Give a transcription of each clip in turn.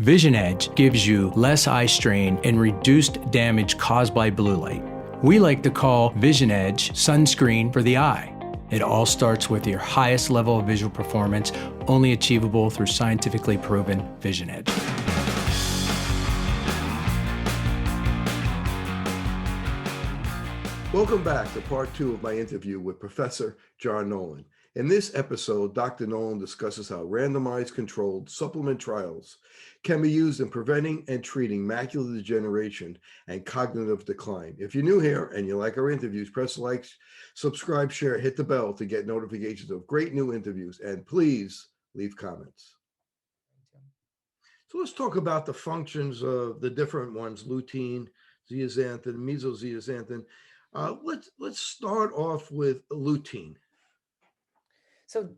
Vision Edge gives you less eye strain and reduced damage caused by blue light. We like to call Vision Edge sunscreen for the eye. It all starts with your highest level of visual performance, only achievable through scientifically proven Vision Edge. Welcome back to part 2 of my interview with Professor John Nolan. In this episode, Dr. Nolan discusses how randomized controlled supplement trials can be used in preventing and treating macular degeneration and cognitive decline. If you're new here and you like our interviews, press like, subscribe, share, hit the bell to get notifications of great new interviews, and please leave comments. So let's talk about the functions of the different ones, lutein, zeaxanthin, mesozeaxanthin. Let's start off with lutein. So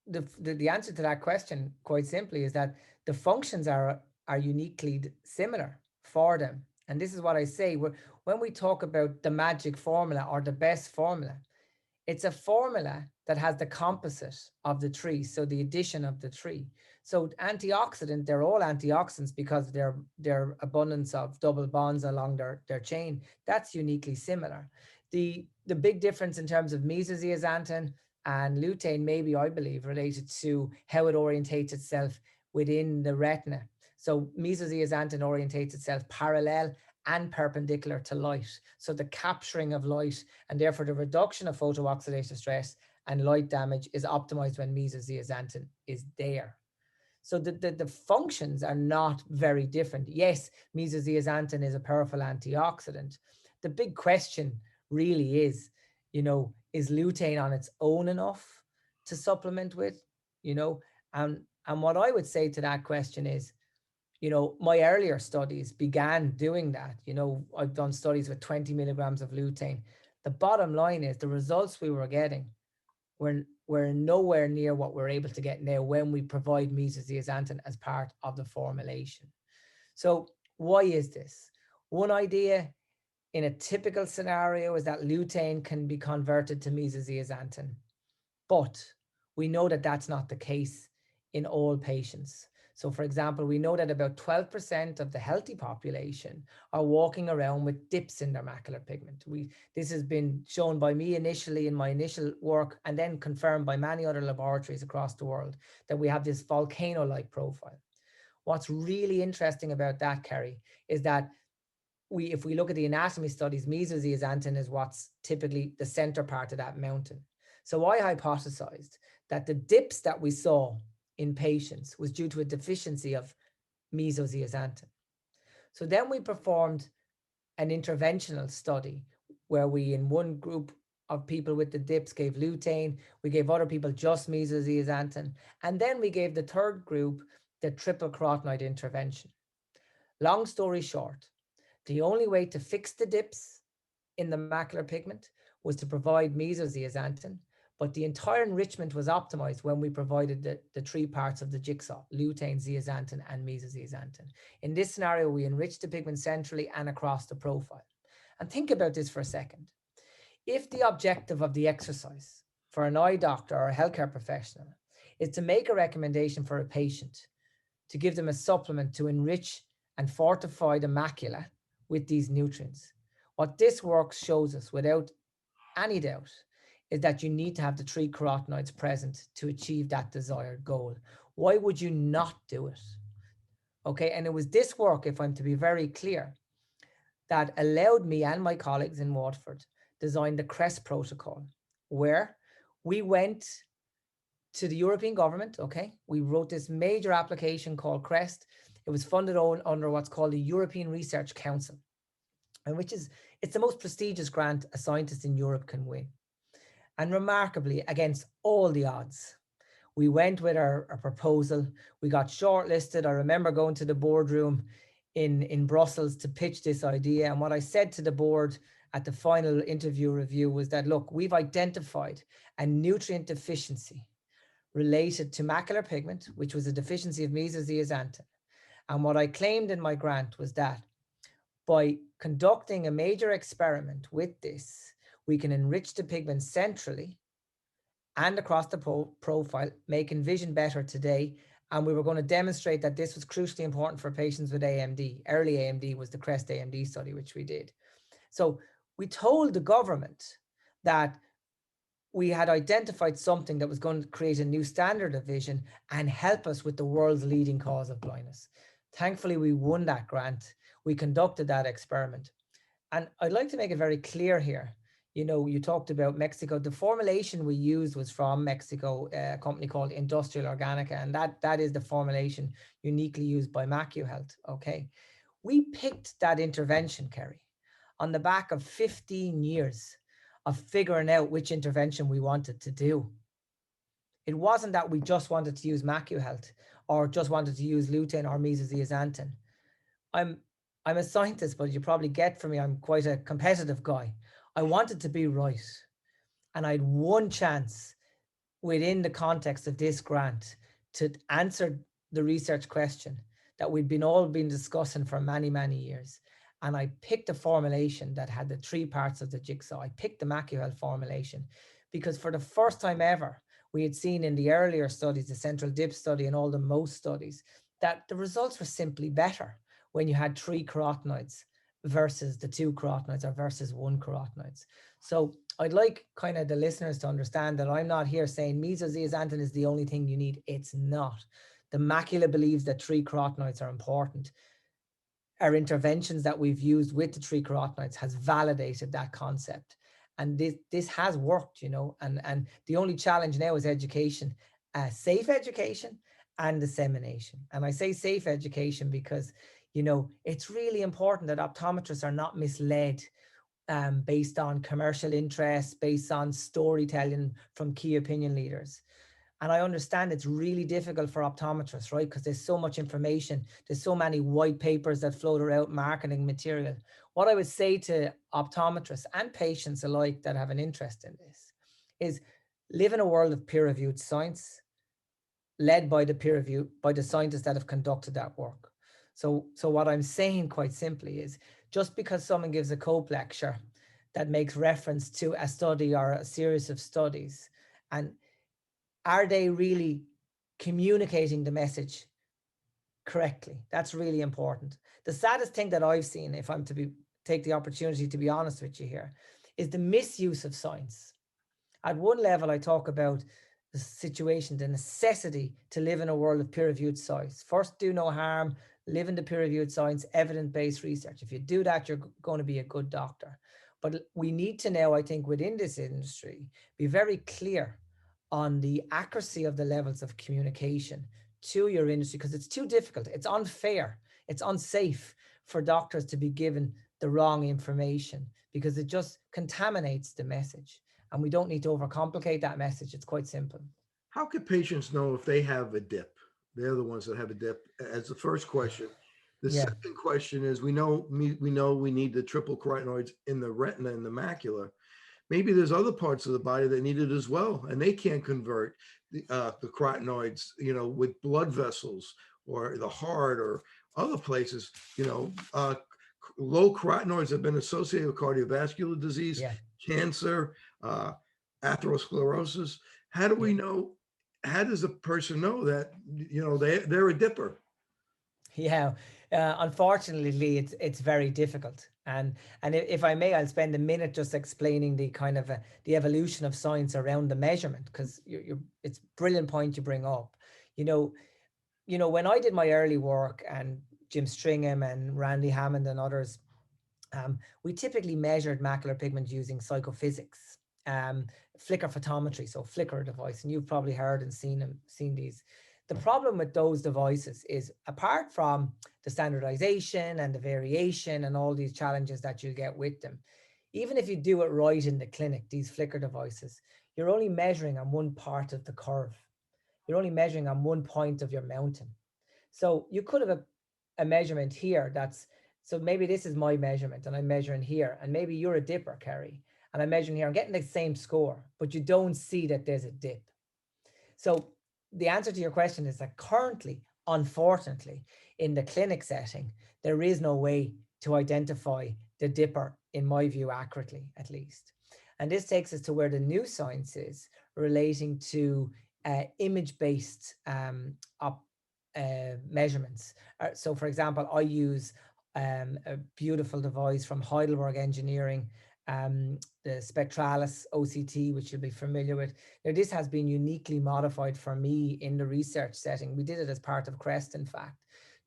the answer to that question, quite simply, is that the functions are uniquely similar for them. And this is what I say, when we talk about the magic formula or the best formula, it's a formula that has the composite of the tree, so the addition of the tree. So antioxidant, they're all antioxidants because their abundance of double bonds along their chain, that's uniquely similar. The big difference in terms of mesozeaxanthin and lutein may be, I believe, related to how it orientates itself within the retina. So mesozeaxanthin orientates itself parallel and perpendicular to light. So the capturing of light and therefore the reduction of photooxidative stress and light damage is optimized when mesozeaxanthin is there. So the functions are not very different. Yes, mesozeaxanthin is a powerful antioxidant. The big question really is, is lutein on its own enough to supplement with, and what I would say to that question is, my earlier studies began doing that. I've done studies with 20 milligrams of lutein. The bottom line is the results we were getting were nowhere near what we're able to get now when we provide mesozeaxanthin as part of the formulation. So why is this? One idea in a typical scenario is that lutein can be converted to mesozeaxanthin, but we know that that's not the case in all patients. So for example, we know that about 12% of the healthy population are walking around with dips in their macular pigment. This has been shown by me initially in my initial work and then confirmed by many other laboratories across the world that we have this volcano-like profile. What's really interesting about that, Kerry, is that if we look at the anatomy studies, mesozeaxanthin is what's typically the center part of that mountain. So I hypothesized that the dips that we saw in patients was due to a deficiency of mesozeaxanthin. So then we performed an interventional study where we, in one group of people with the dips, gave lutein, we gave other people just mesozeaxanthin, and then we gave the third group the triple carotenoid intervention. Long story short, the only way to fix the dips in the macular pigment was to provide mesozeaxanthin, but the entire enrichment was optimized when we provided the three parts of the jigsaw, lutein, zeaxanthin, and mesozeaxanthin. In this scenario, we enriched the pigment centrally and across the profile. And think about this for a second. If the objective of the exercise for an eye doctor or a healthcare professional is to make a recommendation for a patient to give them a supplement to enrich and fortify the macula with these nutrients, what this work shows us without any doubt is that you need to have the three carotenoids present to achieve that desired goal. Why would you not do it? Okay, and it was this work, if I'm to be very clear, that allowed me and my colleagues in Waterford design the crest protocol, where we went to the European government, okay? We wrote this major application called crest. It was funded under what's called the European Research Council, and it's the most prestigious grant a scientist in Europe can win. And remarkably, against all the odds, we went with our proposal. We got shortlisted. I remember going to the boardroom in Brussels to pitch this idea. And what I said to the board at the final interview review was that, look, we've identified a nutrient deficiency related to macular pigment, which was a deficiency of mesozeaxanthin. And what I claimed in my grant was that by conducting a major experiment with this, we can enrich the pigment centrally and across the profile, making vision better today And we were going to demonstrate that this was crucially important for patients with AMD. Early AMD was the CREST AMD study, which we did. So we told the government that we had identified something that was going to create a new standard of vision and help us with the world's leading cause of blindness. Thankfully, we won that grant. We conducted that experiment. And I'd like to make it very clear here. You know, you talked about Mexico. The formulation we used was from Mexico, a company called Industrial Organica, and that is the formulation uniquely used by MacuHealth. Okay, we picked that intervention, Kerry, on the back of 15 years of figuring out which intervention we wanted to do. It wasn't that we just wanted to use MacuHealth or just wanted to use lutein or mesozeaxanthin. I'm a scientist, but you probably get from me, I'm quite a competitive guy. I wanted to be right. And I had one chance within the context of this grant to answer the research question that we'd been discussing for many, many years. And I picked a formulation that had the 3 parts of the jigsaw. I picked the MacuHealth formulation because for the first time ever, we had seen in the earlier studies, the central dip study and all the most studies, that the results were simply better when you had 3 carotenoids versus the 2 carotenoids or versus 1 carotenoids. So I'd like kind of the listeners to understand that I'm not here saying mesozeaxanthin is the only thing you need. It's not. The macula believes that 3 carotenoids are important. Our interventions that we've used with the 3 carotenoids has validated that concept. And this has worked, you know, and the only challenge now is education, safe education and dissemination. And I say safe education because, you know, it's really important that optometrists are not misled based on commercial interests, based on storytelling from key opinion leaders. And I understand it's really difficult for optometrists, right? Because there's so much information. There's so many white papers that float around, marketing material. What I would say to optometrists and patients alike that have an interest in this is live in a world of peer-reviewed science, led by the scientists that have conducted that work. So what I'm saying quite simply is just because someone gives a COPE lecture that makes reference to a study or a series of studies, and are they really communicating the message correctly? That's really important. The saddest thing that I've seen, if I'm to take the opportunity to be honest with you here, is the misuse of science. At one level, I talk about the situation, the necessity to live in a world of peer-reviewed science. First, do no harm, live in the peer-reviewed science, evidence-based research. If you do that, you're going to be a good doctor. But we need to now, I think, within this industry, be very clear on the accuracy of the levels of communication to your industry, because it's too difficult. It's unfair. It's unsafe for doctors to be given the wrong information because it just contaminates the message. And we don't need to overcomplicate that message. It's quite simple. How can patients know if they have a dip? They're the ones that have a dip. As the first question. The second question is, we know we need the triple carotenoids in the retina and the macula. Maybe there's other parts of the body that need it as well, and they can't convert the carotenoids, you know, with blood vessels or the heart or other places. You know, low carotenoids have been associated with cardiovascular disease, cancer, atherosclerosis. How do we know? How does a person know that, you know, they're a dipper? Yeah, unfortunately, it's very difficult. And if I may, I'll spend a minute just explaining the kind of the evolution of science around the measurement, because it's a brilliant point you bring up. You know, when I did my early work, and Jim Stringham and Randy Hammond and others, we typically measured macular pigment using psychophysics, flicker photometry, so flicker device, and you've probably heard and seen these. The problem with those devices is, apart from the standardization and the variation and all these challenges that you get with them, even if you do it right in the clinic, these flicker devices, you're only measuring on one part of the curve. You're only measuring on one point of your mountain. So you could have a measurement here so maybe this is my measurement and I'm measuring here, and maybe you're a dipper, Kerry, and I'm measuring here, I'm getting the same score, but you don't see that there's a dip. So the answer to your question is that currently, unfortunately, in the clinic setting, there is no way to identify the dipper, in my view, accurately, at least. And this takes us to where the new science is relating to image-based measurements. So for example, I use a beautiful device from Heidelberg Engineering, the Spectralis OCT, which you'll be familiar with. Now, this has been uniquely modified for me in the research setting. We did it as part of CREST, in fact,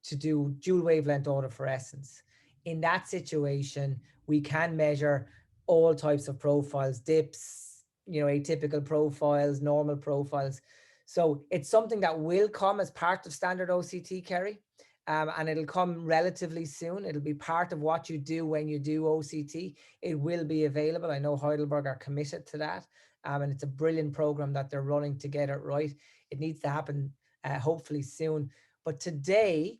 to do dual wavelength autofluorescence. In that situation, we can measure all types of profiles, dips, atypical profiles, normal profiles. So it's something that will come as part of standard OCT, Kerry, and it'll come relatively soon. It'll be part of what you do when you do OCT. It will be available. I know Heidelberg are committed to that, and it's a brilliant program that they're running to get it right. It needs to happen hopefully soon. But today,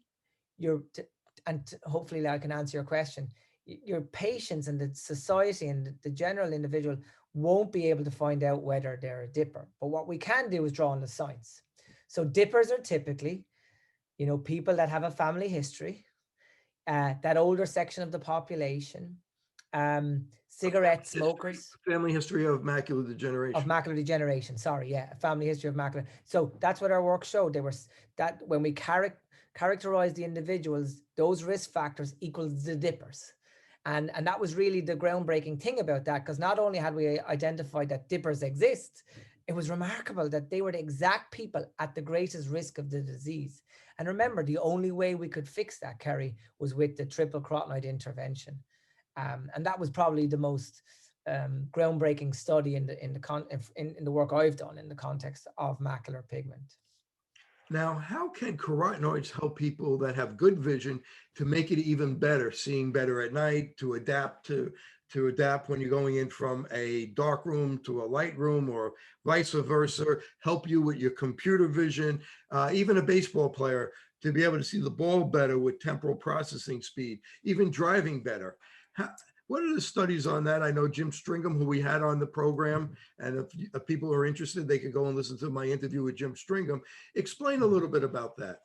hopefully I can answer your question. Your patients and the society and the general individual won't be able to find out whether they're a dipper. But what we can do is draw on the science. So dippers are typically, people that have a family history, that older section of the population, cigarette smokers. Family history of macular degeneration. Of macular degeneration, sorry, yeah, a family history of macular. So that's what our work showed. That when we characterize the individuals, those risk factors equals the dippers. And that was really the groundbreaking thing about that, because not only had we identified that dippers exist, it was remarkable that they were the exact people at the greatest risk of the disease. And remember, the only way we could fix that, Kerry, was with the triple carotenoid intervention. And that was probably the most groundbreaking study in the work I've done in the context of macular pigment. Now, how can carotenoids help people that have good vision to make it even better, seeing better at night, to adapt when you're going in from a dark room to a light room, or vice versa, help you with your computer vision, even a baseball player to be able to see the ball better with temporal processing speed, even driving better? What are the studies on that? I know Jim Stringham, who we had on the program, and if people are interested, they could go and listen to my interview with Jim Stringham. Explain a little bit about that.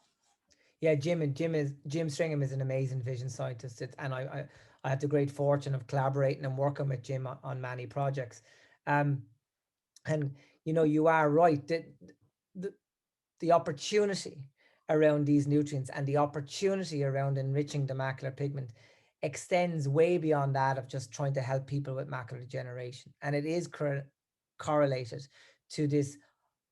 Yeah, Jim Stringham is an amazing vision scientist, and I had the great fortune of collaborating and working with Jim on many projects. And you are right. The opportunity around these nutrients and the opportunity around enriching the macular pigment extends way beyond that of just trying to help people with macular degeneration. And it is correlated to this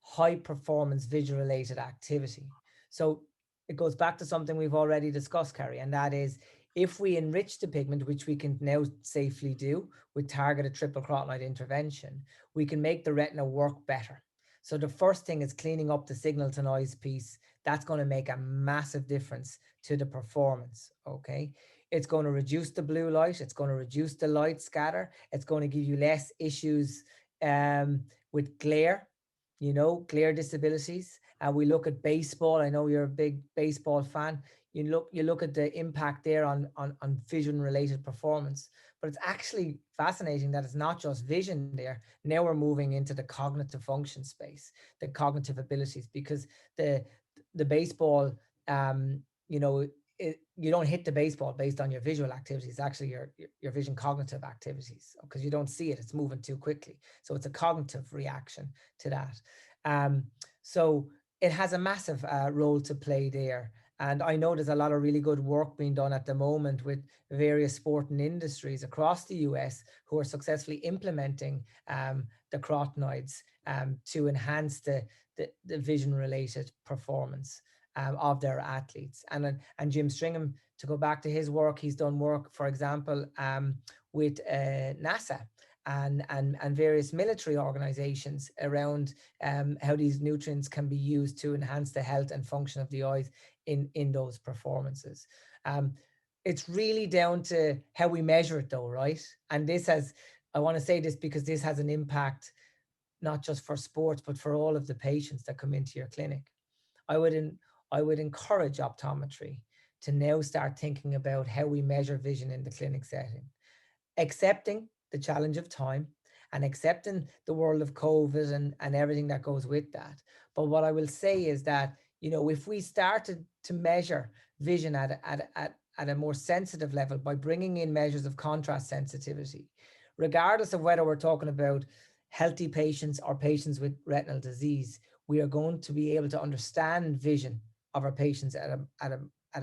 high performance visual related activity. So it goes back to something we've already discussed, Carrie, and that is, if we enrich the pigment, which we can now safely do with targeted triple carotenoid intervention, we can make the retina work better. So the first thing is cleaning up the signal to noise piece. That's going to make a massive difference to the performance, okay? It's going to reduce the blue light. It's going to reduce the light scatter. It's going to give you less issues with glare, glare disabilities. We look at baseball. I know you're a big baseball fan. You look at the impact there on vision related performance. But it's actually fascinating that it's not just vision there. Now we're moving into the cognitive function space, the cognitive abilities, because the baseball, you don't hit the baseball based on your visual activities. It's actually your vision cognitive activities, because you don't see it. It's moving too quickly. So it's a cognitive reaction to that. So it has a massive role to play there. And I know there's a lot of really good work being done at the moment with various sporting industries across the US who are successfully implementing the carotenoids to enhance the vision related performance of their athletes. And Jim Stringham, to go back to his work, he's done work, for example, with NASA and various military organizations around how these nutrients can be used to enhance the health and function of the eyes in those performances. It's really down to how we measure it though, right? And I want to say this because this has an impact not just for sports, but for all of the patients that come into your clinic. I would encourage optometry to now start thinking about how we measure vision in the clinic setting, accepting the challenge of time and accepting the world of COVID and everything that goes with that. But what I will say is that, if we started to measure vision at a more sensitive level by bringing in measures of contrast sensitivity, regardless of whether we're talking about healthy patients or patients with retinal disease, we are going to be able to understand vision of our patients at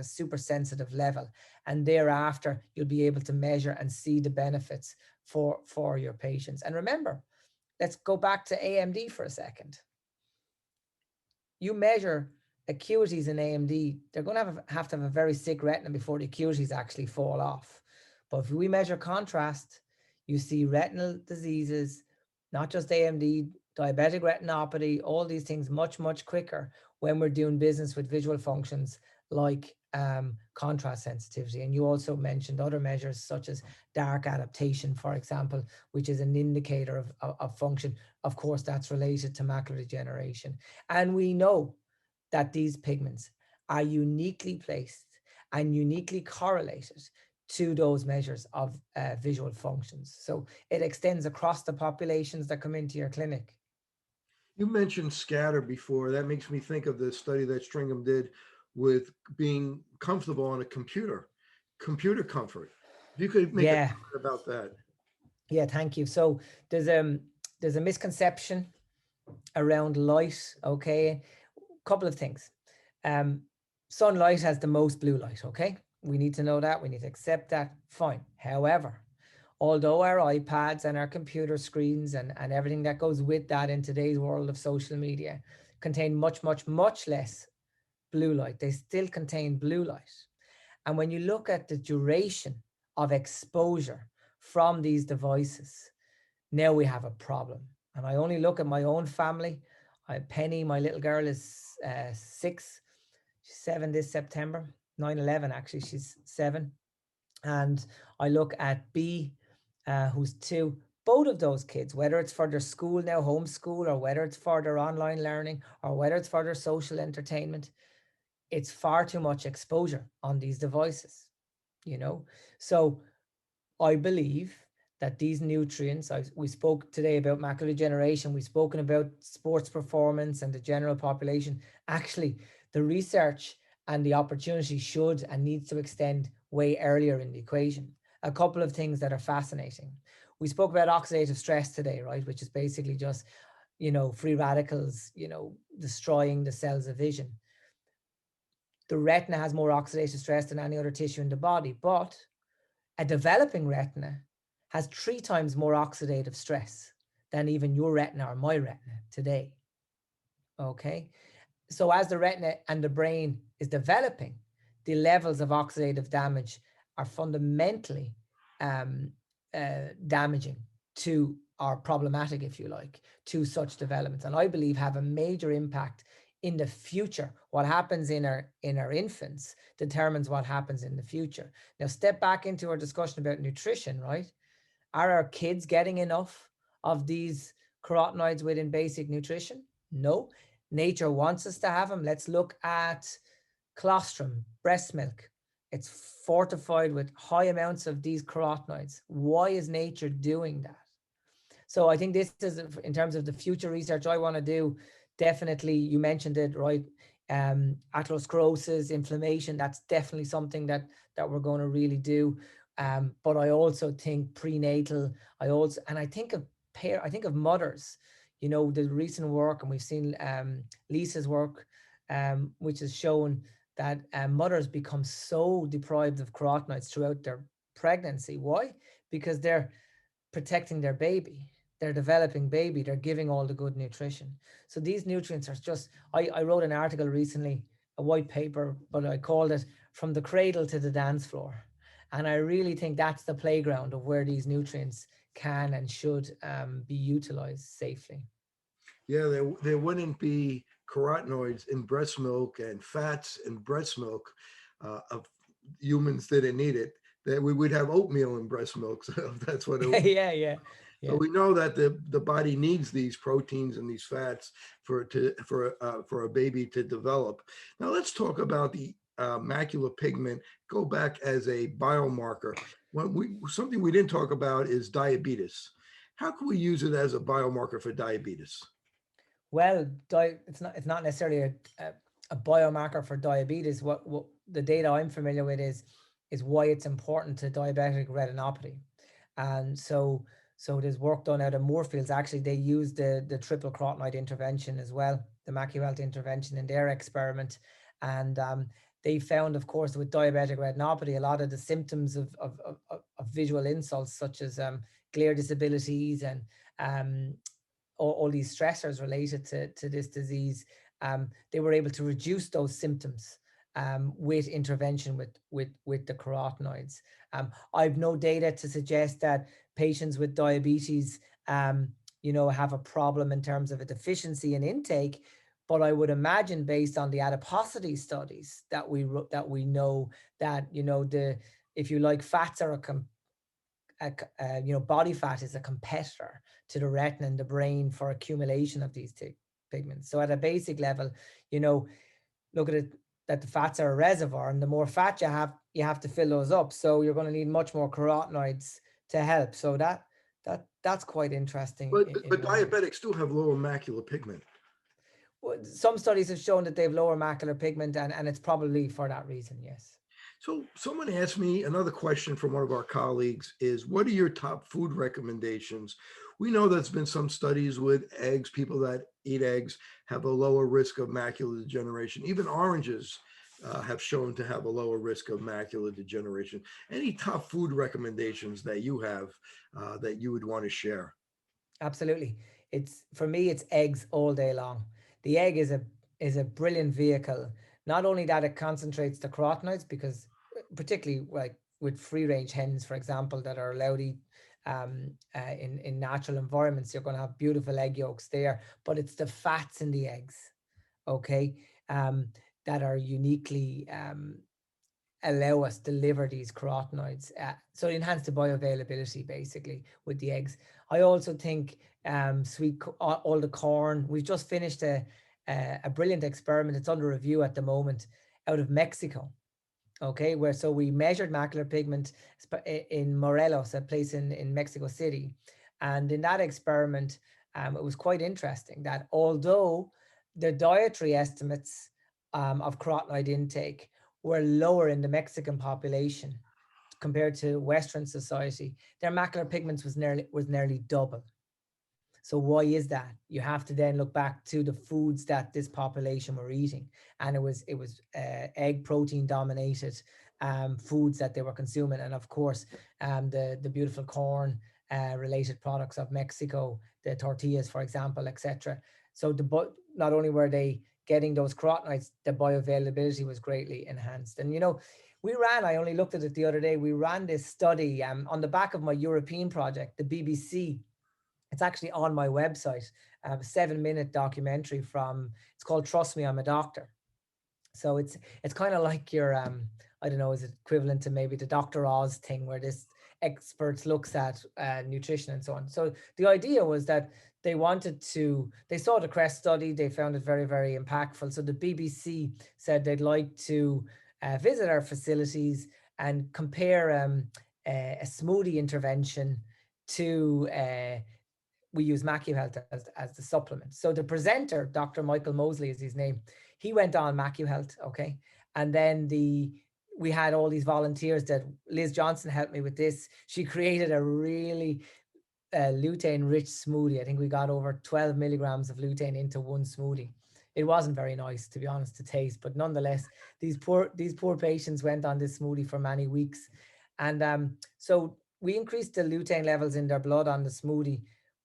a super sensitive level. And thereafter, you'll be able to measure and see the benefits for your patients. And remember, let's go back to AMD for a second. You measure acuities in AMD, they're going to have to have a very sick retina before the acuities actually fall off. But if we measure contrast, you see retinal diseases, not just AMD, diabetic retinopathy, all these things much, much quicker when we're doing business with visual functions like contrast sensitivity. And you also mentioned other measures such as dark adaptation, for example, which is an indicator of function. Of course, that's related to macular degeneration. And we know that these pigments are uniquely placed and uniquely correlated to those measures of visual functions. So it extends across the populations that come into your clinic. You mentioned scatter before. That makes me think of the study that Stringham did with being comfortable on a computer comfort. If you could make a comment about that. Yeah, thank you. So there's a misconception around light, okay? Couple of things. Sunlight has the most blue light, okay? We need to know that, we need to accept that, fine. However, although our iPads and our computer screens and everything that goes with that in today's world of social media contain much, much, much less blue light, they still contain blue light. And when you look at the duration of exposure from these devices, now we have a problem. And I only look at my own family. Penny, my little girl, is 6, she's 7 this September, 9/11 actually, she's 7. And I look at B, who's 2. Both of those kids, whether it's for their school now, homeschool, or whether it's for their online learning, or whether it's for their social entertainment, it's far too much exposure on these devices, you know? So I believe that these nutrients, we spoke today about macular degeneration, we've spoken about sports performance and the general population. Actually, the research and the opportunity should and needs to extend way earlier in the equation. A couple of things that are fascinating. We spoke about oxidative stress today, right? Which is basically just, free radicals, destroying the cells of vision. The retina has more oxidative stress than any other tissue in the body, but a developing retina has 3 times more oxidative stress than even your retina or my retina today. Okay. So as the retina and the brain is developing, the levels of oxidative damage are fundamentally damaging to, or problematic, if you like, to such developments. And I believe have a major impact in the future. What happens in our infants determines what happens in the future. Now, step back into our discussion about nutrition, right? Are our kids getting enough of these carotenoids within basic nutrition? No. Nature wants us to have them. Let's look at colostrum, breast milk. It's fortified with high amounts of these carotenoids. Why is nature doing that? So I think this is, in terms of the future research I want to do, definitely, you mentioned it, right? Atherosclerosis, inflammation, that's definitely something that we're going to really do. But I also think prenatal, I think of mothers, the recent work, and we've seen Lisa's work, which has shown that mothers become so deprived of carotenoids throughout their pregnancy. Why? Because they're protecting their baby. They're developing baby, they're giving all the good nutrition. So these nutrients are just, I wrote an article recently, a white paper, but I called it From the Cradle to the Dance Floor. And I really think that's the playground of where these nutrients can and should be utilized safely. Yeah, there wouldn't be carotenoids in breast milk and fats in breast milk of humans didn't need it. That we would have oatmeal in breast milk. So that's what it was. Yeah. So we know that the body needs these proteins and these fats for a baby to develop. Now let's talk about the macular pigment. Go back as a biomarker. Something we didn't talk about is diabetes. How can we use it as a biomarker for diabetes? Well, it's not necessarily a biomarker for diabetes. What the data I'm familiar with is why it's important to diabetic retinopathy. And so there's work done out of Moorfields. Actually, they used the triple carotenoid intervention as well, the MacuHealth intervention in their experiment. And they found, of course, with diabetic retinopathy, a lot of the symptoms of visual insults, such as glare disabilities and all these stressors related to this disease, they were able to reduce those symptoms with intervention with the carotenoids. I've no data to suggest that patients with diabetes, have a problem in terms of a deficiency in intake, but I would imagine, based on the adiposity studies that we know that if you like, fats are body fat is a competitor to the retina and the brain for accumulation of these pigments. So at a basic level, look at it that the fats are a reservoir, and the more fat you have to fill those up. So you're going to need much more carotenoids to help. So that's quite interesting. But diabetics do have lower macular pigment. Some studies have shown that they have lower macular pigment, and it's probably for that reason, yes. So someone asked me, another question from one of our colleagues is, what are your top food recommendations? We know there's been some studies with eggs. People that eat eggs have a lower risk of macular degeneration. Even oranges have shown to have a lower risk of macular degeneration. Any top food recommendations that you have that you would want to share? Absolutely. For me, it's eggs all day long. The egg is a brilliant vehicle. Not only that, it concentrates the carotenoids, because particularly like with free range hens, for example, that are allowed to eat in natural environments, you're going to have beautiful egg yolks there. But it's the fats in the eggs, okay, that are uniquely allow us to deliver these carotenoids. So enhance the bioavailability basically with the eggs. I also think all the corn. We've just finished a brilliant experiment. It's under review at the moment out of Mexico. Okay, so we measured macular pigment in Morelos, a place in Mexico City. And in that experiment, it was quite interesting that although the dietary estimates of carotenoid intake were lower in the Mexican population compared to Western society, their macular pigments was nearly double. So why is that? You have to then look back to the foods that this population were eating, and it was egg protein dominated foods that they were consuming, and of course the beautiful corn related products of Mexico, the tortillas, for example, etc. So not only were they getting those carotenoids, the bioavailability was greatly enhanced. And I only looked at it the other day, we ran this study on the back of my European project, the BBC. It's actually on my website, a 7-minute documentary it's called Trust Me, I'm a Doctor. So it's kind of like your, I don't know, is it equivalent to maybe the Dr. Oz thing, where this experts looks at nutrition and so on. So the idea was that they saw the crest study, they found it very, very impactful. So the BBC said they'd like to visit our facilities and compare a smoothie intervention to we use MacuHealth as the supplement. So the presenter, Dr. Michael Mosley is his name, he went on MacuHealth, okay? And then we had all these volunteers that Liz Johnson helped me with this. She created a really lutein-rich smoothie. I think we got over 12 milligrams of lutein into one smoothie. It wasn't very nice, to be honest, to taste, but nonetheless, these poor patients went on this smoothie for many weeks. And so we increased the lutein levels in their blood on the smoothie,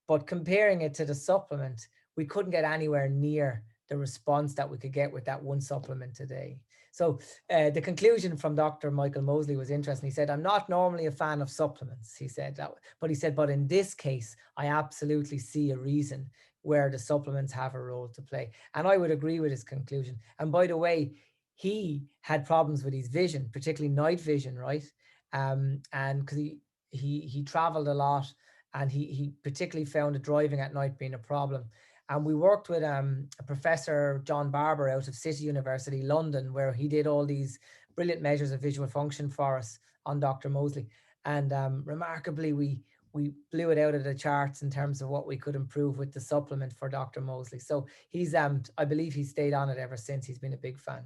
but comparing it to the supplement, we couldn't get anywhere near the response that we could get with that one supplement a day. So the conclusion from Dr. Michael Mosley was interesting. He said, I'm not normally a fan of supplements, he said that, but he said, but in this case, I absolutely see a reason where the supplements have a role to play. And I would agree with his conclusion. And by the way, he had problems with his vision, particularly night vision, right? And because he traveled a lot, and he particularly found that driving at night being a problem. And we worked with a Professor John Barber out of City University, London, where he did all these brilliant measures of visual function for us on Dr. Mosley. And remarkably, we blew it out of the charts in terms of what we could improve with the supplement for Dr. Mosley. So he's, I believe he stayed on it ever since. He's been a big fan.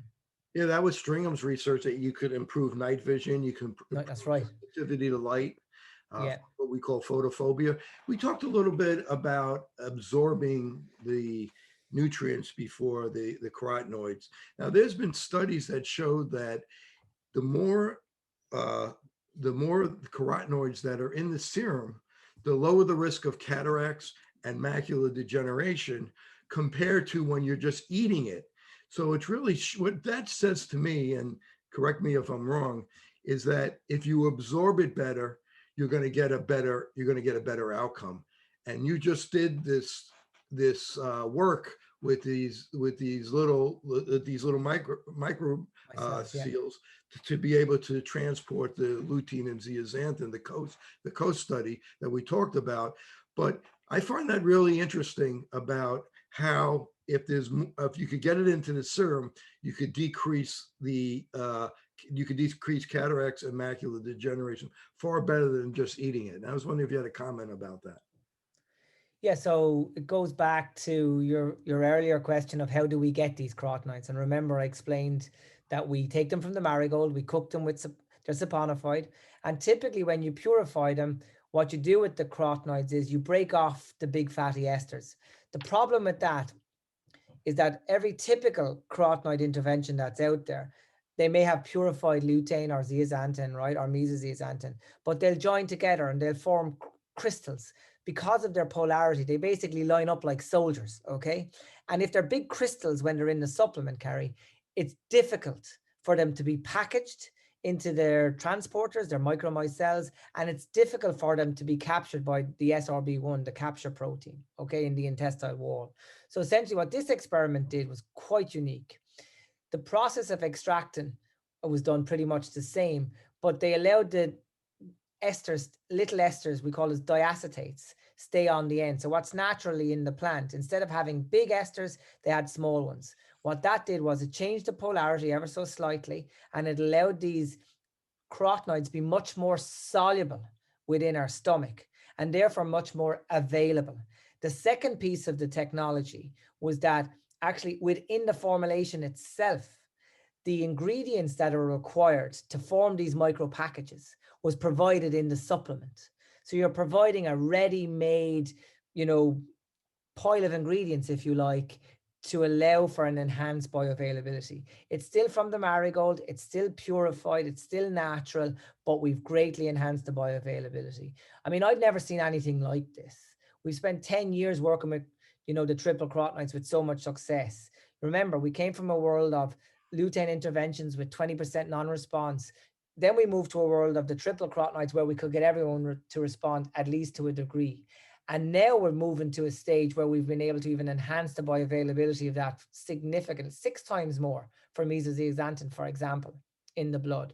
Yeah, that was Stringham's research, that you could improve night vision. You can improve that's right. sensitivity to light. Yeah. What we call photophobia. We talked a little bit about absorbing the nutrients before the carotenoids. Now, there's been studies that show that the more uh, the more carotenoids that are in the serum, the lower the risk of cataracts and macular degeneration compared to when you're just eating it. So it's really what that says to me, and correct me if I'm wrong, is that if you absorb it better, you're going to get a better outcome. And you just did this work with these little micro Myself, yeah. seals to be able to transport the lutein and zeaxanthin, the coast study that we talked about. But I find that really interesting about how if you could get it into the serum, you could decrease cataracts and macular degeneration far better than just eating it. And I was wondering if you had a comment about that. Yeah, so it goes back to your earlier question of how do we get these carotenoids? And remember, I explained that we take them from the marigold, we cook them with they're saponified, and typically when you purify them, what you do with the carotenoids is you break off the big fatty esters. The problem with that is that every typical carotenoid intervention that's out there, they may have purified lutein or zeaxanthin, right, or mesozeaxanthin, but they'll join together and they'll form crystals. Because of their polarity, they basically line up like soldiers, okay? And if they're big crystals when they're in the supplement, Carrie, it's difficult for them to be packaged into their transporters, their micromicelles, and it's difficult for them to be captured by the SRB1, the capture protein, okay, in the intestinal wall. So essentially what this experiment did was quite unique. The process of extracting was done pretty much the same, but they allowed the esters, little esters, we call it diacetates, stay on the end. So what's naturally in the plant, instead of having big esters, they had small ones. What that did was it changed the polarity ever so slightly, and it allowed these carotenoids to be much more soluble within our stomach and therefore much more available. The second piece of the technology was that actually within the formulation itself, the ingredients that are required to form these micro packages was provided in the supplement. So you're providing a ready-made, pile of ingredients, if you like, to allow for an enhanced bioavailability. It's still from the marigold, it's still purified, it's still natural, but we've greatly enhanced the bioavailability. I mean, I've never seen anything like this. We've spent 10 years working with, the triple carotenoids with so much success. Remember, we came from a world of lutein interventions with 20% non-response. Then we moved to a world of the triple carotenoids where we could get everyone to respond at least to a degree. And now we're moving to a stage where we've been able to even enhance the bioavailability of that significant, 6 times more for mesozeaxanthin, for example, in the blood.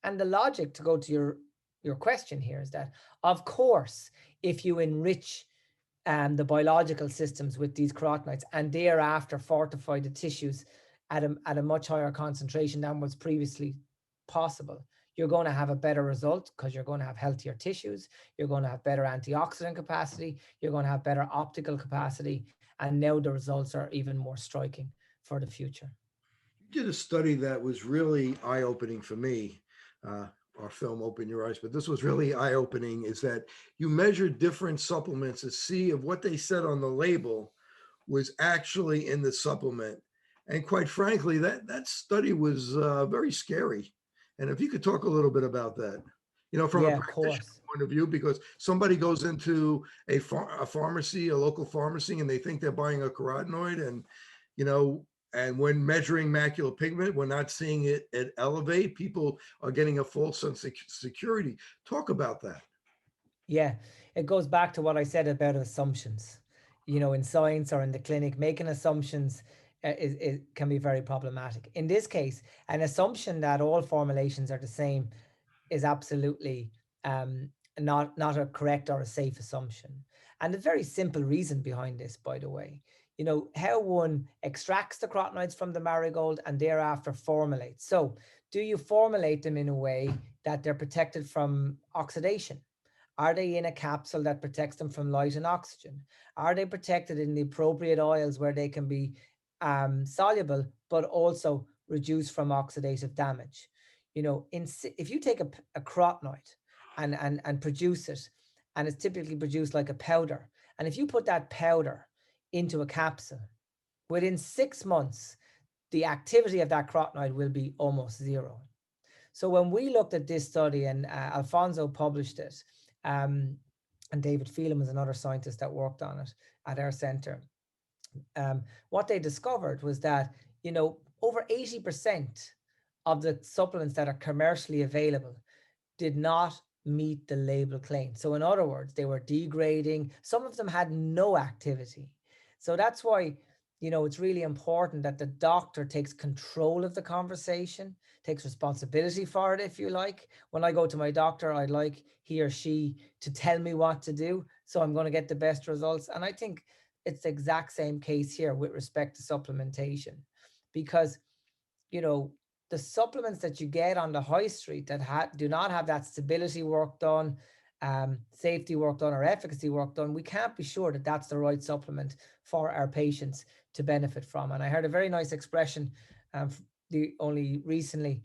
And the logic, to go to your question here, is that, of course, if you enrich the biological systems with these carotenoids and thereafter fortify the tissues at a much higher concentration than was previously possible, you're going to have a better result because you're going to have healthier tissues, you're going to have better antioxidant capacity, you're going to have better optical capacity, and now the results are even more striking for the future. You did a study that was really eye-opening for me. Our film Open Your Eyes, but this was really eye-opening, is that you measured different supplements to see if what they said on the label was actually in the supplement. And quite frankly, that study was very scary. And if you could talk a little bit about that, from a practitioner point of view, because somebody goes into a pharmacy, a local pharmacy, and they think they're buying a carotenoid, and and when measuring macular pigment, we're not seeing it elevate. People are getting a false sense of security. Talk about that. Yeah, it goes back to what I said about assumptions. In science or in the clinic, making assumptions it can be very problematic. In this case, an assumption that all formulations are the same is absolutely not a correct or a safe assumption. And a very simple reason behind this, by the way, how one extracts the carotenoids from the marigold and thereafter formulates. So do you formulate them in a way that they're protected from oxidation? Are they in a capsule that protects them from light and oxygen? Are they protected in the appropriate oils where they can be soluble, but also reduced from oxidative damage? If you take a carotenoid and produce it, and it's typically produced like a powder, and if you put that powder into a capsule, within 6 months, the activity of that carotenoid will be almost zero. So when we looked at this study, and Alfonso published it, and David Phelan was another scientist that worked on it at our center, what they discovered was that, over 80% of the supplements that are commercially available did not meet the label claim. So in other words, they were degrading. Some of them had no activity. So that's why, it's really important that the doctor takes control of the conversation, takes responsibility for it, if you like. When I go to my doctor, I'd like he or she to tell me what to do, so I'm going to get the best results. And I think it's the exact same case here with respect to supplementation, because, the supplements that you get on the high street that do not have that stability work done, safety work done, or efficacy work done, we can't be sure that that's the right supplement for our patients to benefit from. And I heard a very nice expression only recently: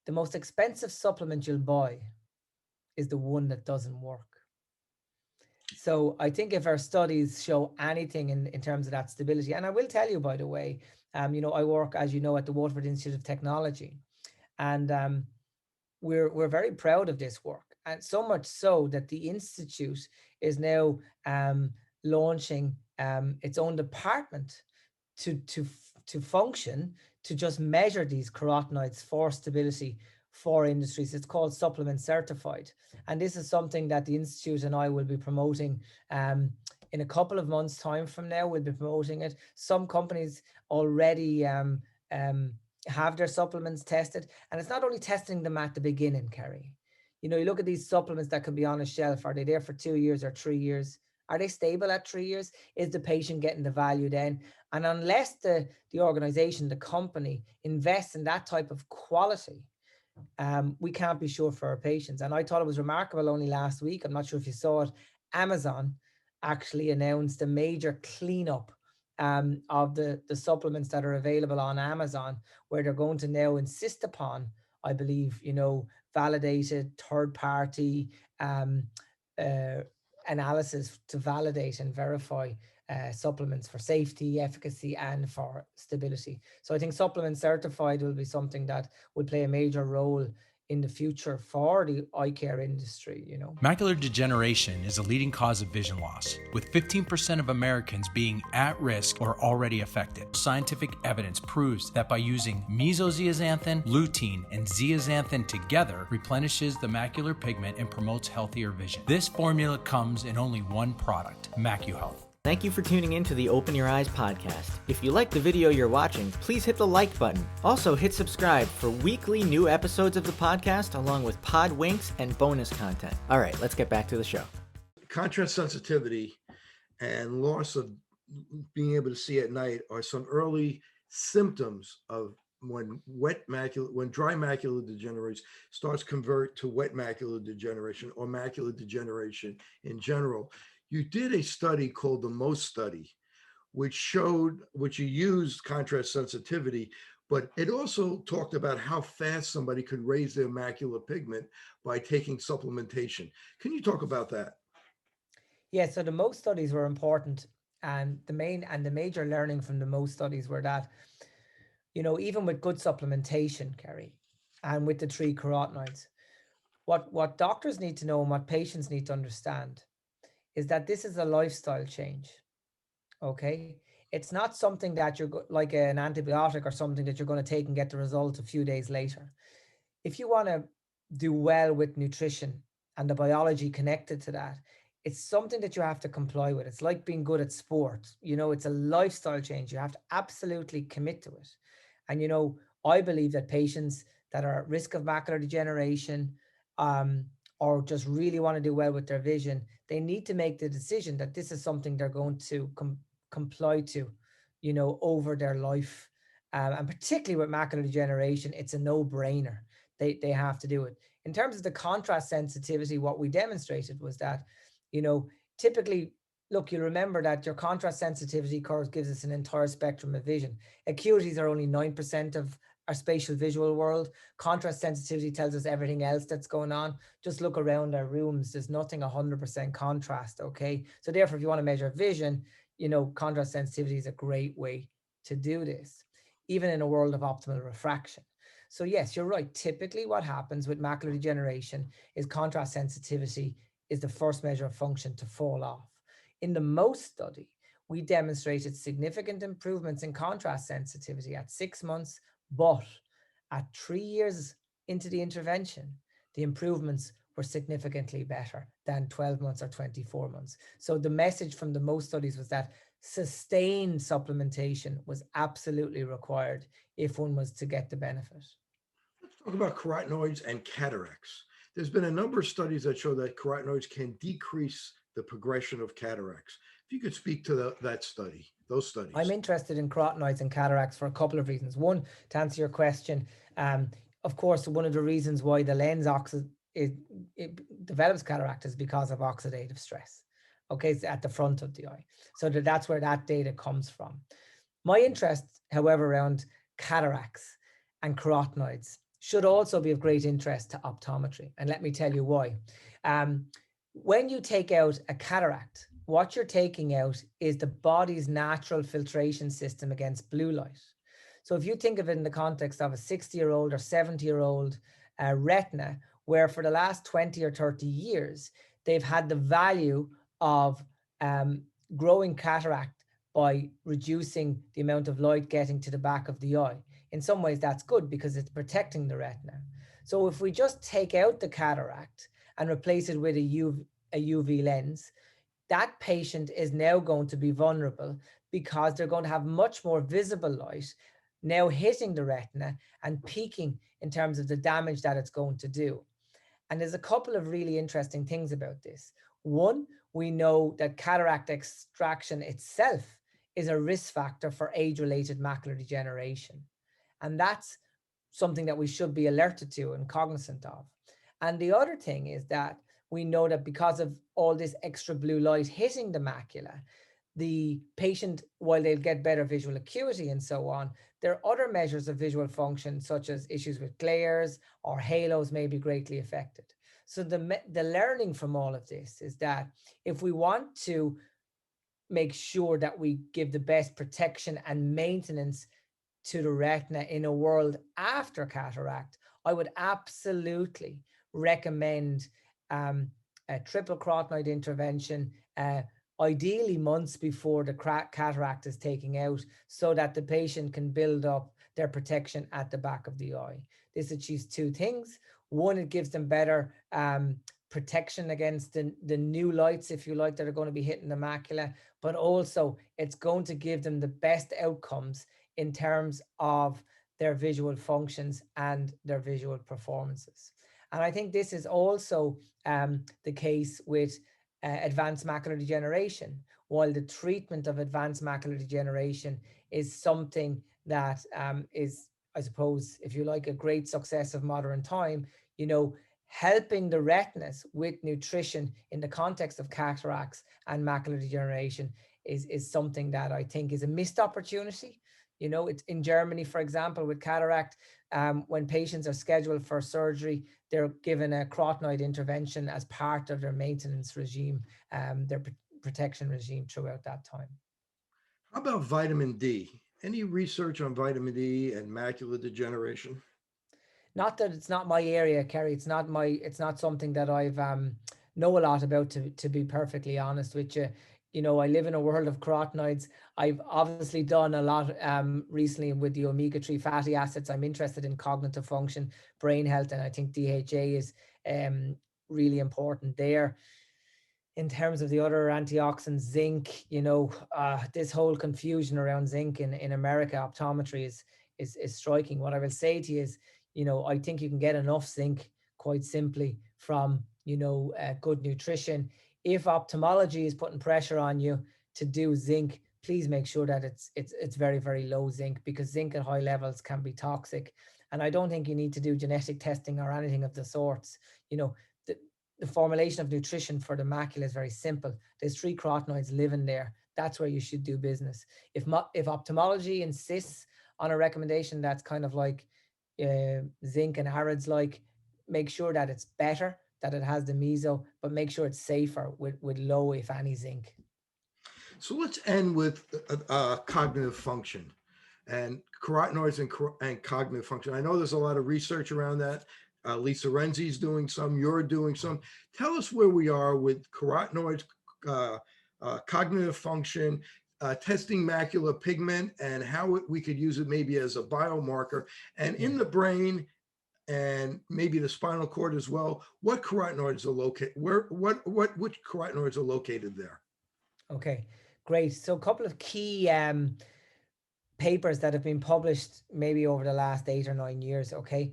the most expensive supplement you'll buy is the one that doesn't work. So I think if our studies show anything in terms of that stability, and I will tell you, by the way, I work, as you know, at the Waterford Institute of Technology, and we're very proud of this work, and so much so that the institute is now launching its own department to function to just measure these carotenoids for stability for industries. It's called Supplement Certified, and this is something that the institute and I will be promoting in a couple of months' time from now. We'll be promoting it. Some companies already have their supplements tested, and it's not only testing them at the beginning, Kerry. You look at these supplements that can be on a shelf. Are they there for 2 years or 3 years? Are they stable at 3 years? Is the patient getting the value then? And unless the organization, the company, invests in that type of quality, we can't be sure for our patients. And I thought it was remarkable only last week, I'm not sure if you saw it, Amazon actually announced a major cleanup of the supplements that are available on Amazon, where they're going to now insist upon, I believe, validated third-party analysis to validate and verify supplements for safety, efficacy, and for stability. So I think Supplement Certified will be something that will play a major role in the future for the eye care industry. Macular degeneration is a leading cause of vision loss, with 15% of Americans being at risk or already affected. Scientific evidence proves that by using mesozeaxanthin, lutein, and zeaxanthin together replenishes the macular pigment and promotes healthier vision. This formula comes in only one product, MacuHealth. Thank you for tuning in to the Open Your Eyes podcast. If you like the video you're watching, please hit the like button. Also, hit subscribe for weekly new episodes of the podcast, along with pod winks and bonus content. All right, let's get back to the show. Contrast sensitivity and loss of being able to see at night are some early symptoms of when dry macular degeneration starts convert to wet macular degeneration or macular degeneration in general. You did a study called the MOST study, which you used contrast sensitivity, but it also talked about how fast somebody could raise their macular pigment by taking supplementation. Can you talk about that? Yeah, so the MOST studies were important, and the major learning from the MOST studies were that, even with good supplementation, Kerry, and with the 3 carotenoids, what doctors need to know and what patients need to understand is that this is a lifestyle change. Okay, it's not something that you're like an antibiotic or something that you're going to take and get the result a few days later. If you want to do well with nutrition and the biology connected to that, it's something that you have to comply with. It's like being good at sport. It's a lifestyle change. You have to absolutely commit to it. And I believe that patients that are at risk of macular degeneration, or just really want to do well with their vision, they need to make the decision that this is something they're going to comply to, over their life. And particularly with macular degeneration, it's a no-brainer. They have to do it. In terms of the contrast sensitivity, what we demonstrated was that, typically, look, you remember that your contrast sensitivity curve gives us an entire spectrum of vision. Acuities are only 9% of our spatial visual world. Contrast sensitivity tells us everything else that's going on. Just look around our rooms. There's nothing 100% contrast, okay? So therefore, if you want to measure vision, contrast sensitivity is a great way to do this, even in a world of optimal refraction. So yes, you're right. Typically what happens with macular degeneration is contrast sensitivity is the first measure of function to fall off. In the MOST study, we demonstrated significant improvements in contrast sensitivity at 6 months, but at 3 years into the intervention, the improvements were significantly better than 12 months or 24 months. So the message from the MOST studies was that sustained supplementation was absolutely required if one was to get the benefit. Let's talk about carotenoids and cataracts. There's been a number of studies that show that carotenoids can decrease the progression of cataracts. If you could speak to those studies. I'm interested in carotenoids and cataracts for a couple of reasons. One, to answer your question, of course, one of the reasons why the lens it develops cataract is because of oxidative stress. Okay, it's at the front of the eye. So that's where that data comes from. My interest, however, around cataracts and carotenoids should also be of great interest to optometry. And let me tell you why. When you take out a cataract, what you're taking out is the body's natural filtration system against blue light. So if you think of it in the context of a 60-year-old or 70-year-old retina, where for the last 20 or 30 years, they've had the value of growing cataract by reducing the amount of light getting to the back of the eye. In some ways, that's good because it's protecting the retina. So if we just take out the cataract and replace it with a UV lens, that patient is now going to be vulnerable because they're going to have much more visible light now hitting the retina and peaking in terms of the damage that it's going to do. And there's a couple of really interesting things about this. One, we know that cataract extraction itself is a risk factor for age-related macular degeneration. And that's something that we should be alerted to and cognizant of. And the other thing is that we know that because of all this extra blue light hitting the macula, the patient, while they'll get better visual acuity and so on, there are other measures of visual function, such as issues with glares or halos may be greatly affected. So the learning from all of this is that if we want to make sure that we give the best protection and maintenance to the retina in a world after cataract, I would absolutely recommend a triple carotenoid intervention, ideally months before the cataract is taken out, so that the patient can build up their protection at the back of the eye. This achieves two things. One, it gives them better protection against the new lights, if you like, that are going to be hitting the macula, but also it's going to give them the best outcomes in terms of their visual functions and their visual performances. And I think this is also the case with advanced macular degeneration. While the treatment of advanced macular degeneration is something that is, I suppose, if you like, a great success of modern time, you know, helping the retinas with nutrition in the context of cataracts and macular degeneration is something that I think is a missed opportunity. You know, it's in Germany, for example, with cataract, when patients are scheduled for surgery, they're given a carotenoid intervention as part of their maintenance regime, their protection regime throughout that time. How about vitamin D? Any research on vitamin D and macular degeneration? Not that it's not my area, Kerry. It's not something that I've know a lot about, to be perfectly honest with you. You know, I live in a world of carotenoids. I've obviously done a lot recently with the omega-3 fatty acids. I'm interested in cognitive function, brain health, and I think DHA is really important there. In terms of the other antioxidants, zinc, you know, this whole confusion around zinc in America, optometry is striking. What I will say to you is, you know, I think you can get enough zinc quite simply from, you know, good nutrition. If ophthalmology is putting pressure on you to do zinc, please make sure that it's very, very low zinc, because zinc at high levels can be toxic. And I don't think you need to do genetic testing or anything of the sorts. You know, the formulation of nutrition for the macula is very simple. There's 3 carotenoids living there. That's where you should do business. If ophthalmology insists on a recommendation that's kind of like zinc and AREDS, like, make sure that it's better, that it has the meso, but make sure it's safer with low, if any, zinc. So let's end with cognitive function. and carotenoids and cognitive function. I know there's a lot of research around that. Lisa Renzi's doing some, you're doing some. Tell us where we are with carotenoids, cognitive function, testing macular pigment, and how we could use it maybe as a biomarker. And in the brain, and maybe the spinal cord as well, what carotenoids are located, which carotenoids are located there? Okay, great. So a couple of key papers that have been published maybe over the last 8 or 9 years, okay?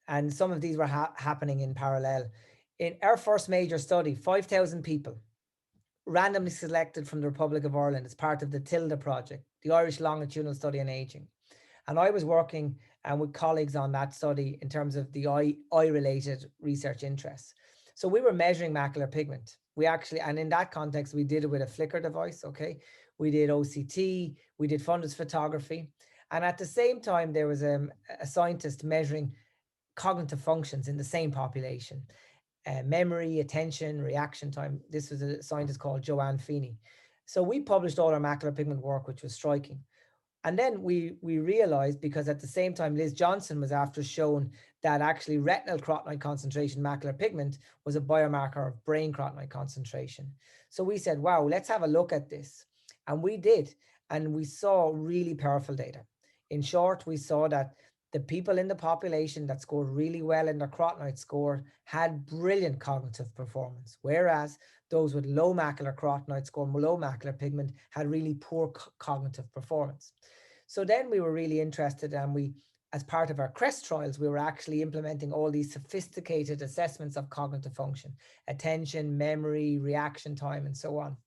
And some of these were happening in parallel. In our first major study, 5,000 people, randomly selected from the Republic of Ireland as part of the TILDA project, the Irish Longitudinal Study on Aging. And I was working with colleagues on that study in terms of the eye-related research interests. So we were measuring macular pigment. We actually, and in that context, we did it with a flicker device, okay? We did OCT, we did fundus photography. And at the same time, there was a scientist measuring cognitive functions in the same population. Memory, attention, reaction time. This was a scientist called Joanne Feeney. So we published all our macular pigment work, which was striking. And then we realized, because at the same time, Liz Johnson was after shown that actually retinal carotenoid concentration macular pigment was a biomarker of brain carotenoid concentration. So we said, wow, let's have a look at this. And we did. And we saw really powerful data. In short, we saw that the people in the population that scored really well in their carotenoid score had brilliant cognitive performance, whereas those with low macular carotenoid score, low macular pigment, had really poor cognitive performance. So then we were really interested, and we, as part of our CREST trials, we were actually implementing all these sophisticated assessments of cognitive function, attention, memory, reaction time, and so on.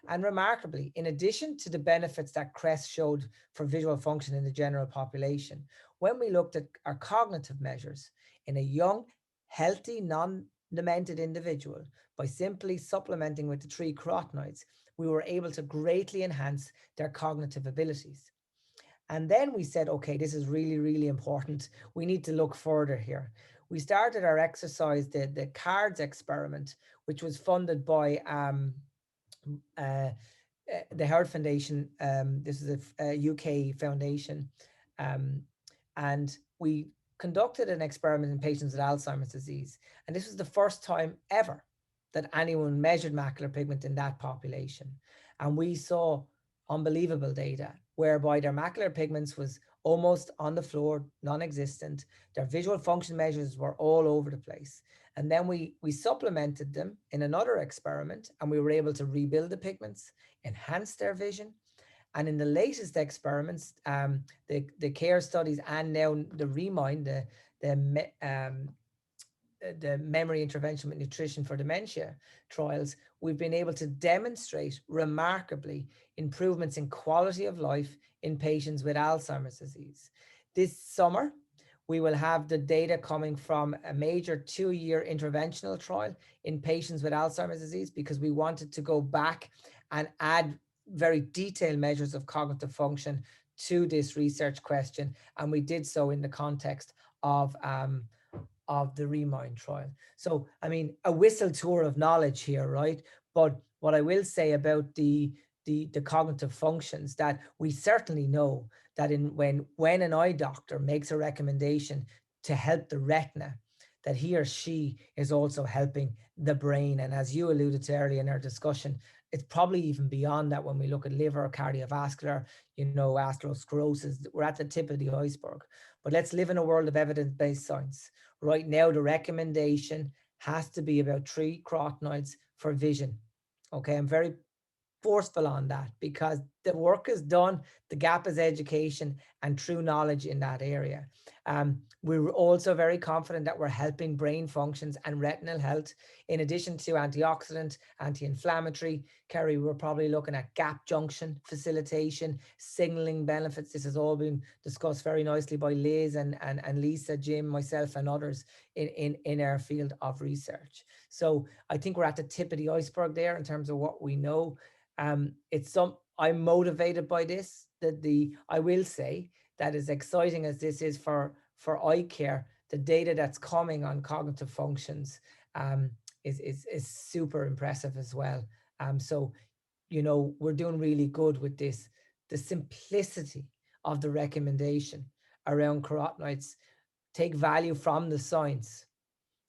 And remarkably, in addition to the benefits that CREST showed for visual function in the general population, when we looked at our cognitive measures in a young, healthy, non-demented individual, by simply supplementing with the 3 carotenoids, we were able to greatly enhance their cognitive abilities. And then we said, okay, this is really, really important. We need to look further here. We started our exercise, the CARDS experiment, which was funded by the Howard Foundation. This is a UK foundation. And we conducted an experiment in patients with Alzheimer's disease. And this was the first time ever that anyone measured macular pigment in that population. And we saw unbelievable data whereby their macular pigments was almost on the floor, non-existent. Their visual function measures were all over the place. And then we supplemented them in another experiment, and we were able to rebuild the pigments, enhance their vision. And in the latest experiments, the CARE studies, and now the REMIND, the memory intervention with nutrition for dementia trials, we've been able to demonstrate remarkably improvements in quality of life in patients with Alzheimer's disease. This summer, we will have the data coming from a major 2-year interventional trial in patients with Alzheimer's disease, because we wanted to go back and add very detailed measures of cognitive function to this research question. And we did so in the context of the REMIND trial. So, I mean, a whistle tour of knowledge here, right? But what I will say about the cognitive functions, that we certainly know that when an eye doctor makes a recommendation to help the retina, that he or she is also helping the brain. And as you alluded to earlier in our discussion, it's probably even beyond that when we look at liver, cardiovascular, atherosclerosis. We're at the tip of the iceberg. But let's live in a world of evidence-based science. Right now, the recommendation has to be about 3 carotenoids for vision. Okay, I'm very forceful on that, because the work is done, the gap is education and true knowledge in that area. We're also very confident that we're helping brain functions and retinal health, in addition to antioxidant, anti-inflammatory. Kerry, we're probably looking at gap junction facilitation, signaling benefits. This has all been discussed very nicely by Liz and Lisa, Jim, myself, and others in our field of research. So I think we're at the tip of the iceberg there in terms of what we know. I'm motivated by this. I will say that as exciting as this is for eye care, the data that's coming on cognitive functions is super impressive as well. So, we're doing really good with this. The simplicity of the recommendation around carotenoids. Take value from the science.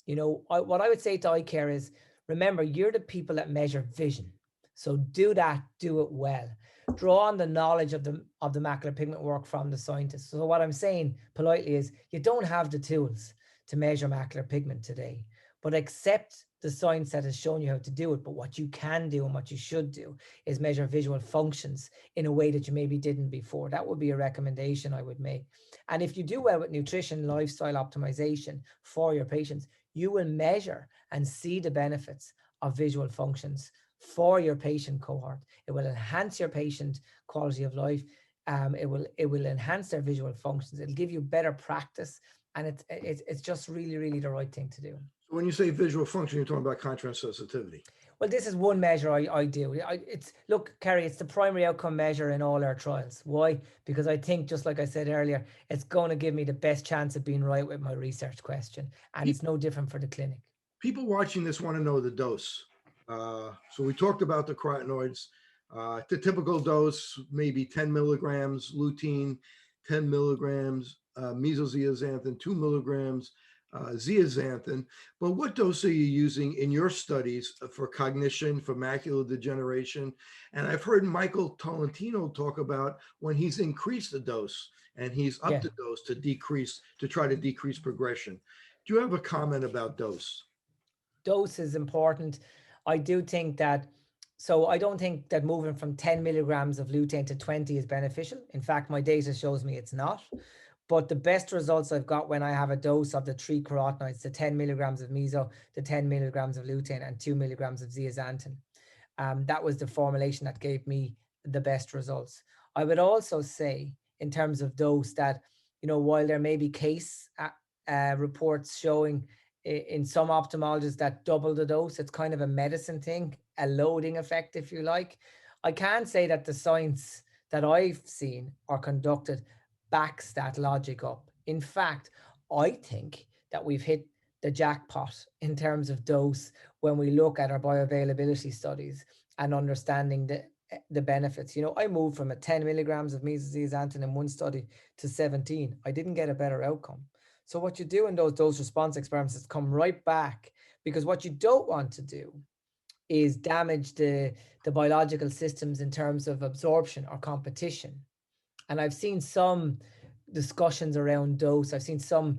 What I would say to eye care is, remember, you're the people that measure vision. So do that, do it well. Draw on the knowledge of the macular pigment work from the scientists. So what I'm saying politely is, you don't have the tools to measure macular pigment today, but accept the science that has shown you how to do it. But what you can do and what you should do is measure visual functions in a way that you maybe didn't before. That would be a recommendation I would make. And if you do well with nutrition, lifestyle optimization for your patients, you will measure and see the benefits of visual functions for your patient cohort. It will enhance your patient quality of life. It will enhance their visual functions. It'll give you better practice, and it's just really, really the right thing to do. So when you say visual function, you're talking about contrast sensitivity. Well, this is one measure I do. Look, Kerry, it's the primary outcome measure in all our trials. Why? Because I think, just like I said earlier, it's going to give me the best chance of being right with my research question, and it's no different for the clinic. People watching this want to know the dose. So we talked about the carotenoids. The typical dose, maybe 10 milligrams lutein, 10 milligrams mesozeaxanthin, 2 milligrams zeaxanthin. But what dose are you using in your studies for cognition, for macular degeneration? And I've heard Michael Tolentino talk about when he's increased the dose and he's upped the dose to try to decrease progression. Do you have a comment about dose? Dose is important. I do think that, so I don't think that moving from 10 milligrams of lutein to 20 is beneficial. In fact, my data shows me it's not. But the best results I've got when I have a dose of the 3 carotenoids, the 10 milligrams of meso, the 10 milligrams of lutein, and 2 milligrams of zeaxanthin. That was the formulation that gave me the best results. I would also say, in terms of dose, that, while there may be case reports showing in some ophthalmologists that double the dose, it's kind of a medicine thing, a loading effect, if you like. I can say that the science that I've seen or conducted backs that logic up. In fact, I think that we've hit the jackpot in terms of dose when we look at our bioavailability studies and understanding the benefits. I moved from a 10 milligrams of mesozeaxanthin in one study to 17. I didn't get a better outcome. So what you do in those dose response experiments is come right back, because what you don't want to do is damage the biological systems in terms of absorption or competition. And I've seen some discussions around dose. I've seen some